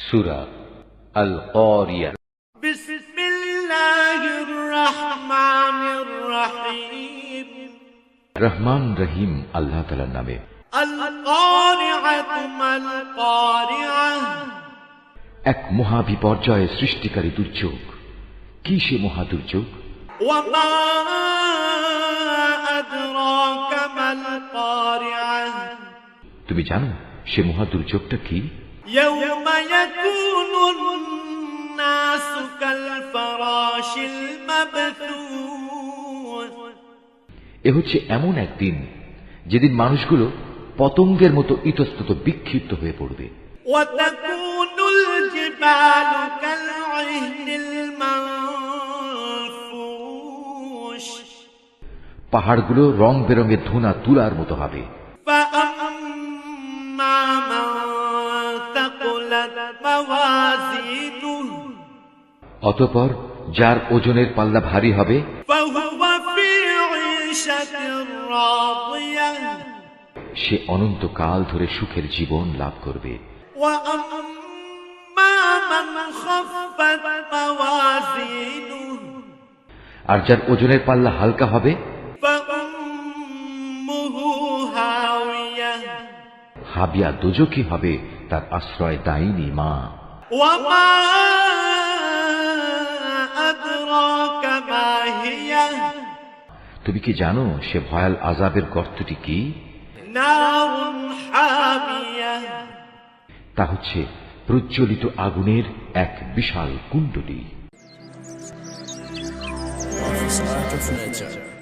সূরা আল কারিয়া। বিসমিল্লাহির রহমানির রহিম। রহমান রহিম আল্লাহ তাআলার নামে। আল কারিআতু মাল কারিআহ। এক মহা বিপর্যয় সৃষ্টিকারী দুর্যোগ। কি সে মহা দুর্যোগ? ওয়া মা আদরাকা মাল কারিআহ। তুমি জানো সে মহা দুর্যোগটা কি? ইয়াউমা ইয়াকুনুন নাসু কাল ফারাশিল মাবথুস। এ হচ্ছে এমন একদিন যেদিন মানুষগুলো পতঙ্গের মতো ইতস্তত বিক্ষিপ্ত হয়ে পড়বে। ওয়া তাকুনুল জিবালু কাল ইহনিল মানফুশ। পাহাড়গুলো রং বেরঙের ধুনা তুলার মতো হবে। فأما من ثقلت موازينه অতঃপর যার ওজনের পাল্লা ভারী হবে فهو في عيشة راضية সে অনন্তকাল ধরে সুখের জীবন লাভ করবে। وأما من خفت موازينه আর যার ওজনের পাল্লা হালকা হবে فأمه هاوية হাবিয়া দোজখী হবে তার আশ্রয় দায়িনী মা। وما أدراك ما هي তুমি কি জানো সে ভয়াল আযাবের গর্তটি কি? نار حامية তা হচ্ছে প্রজ্বলিত আগুনের এক বিশাল কুণ্ডলী। Office Art of Nature.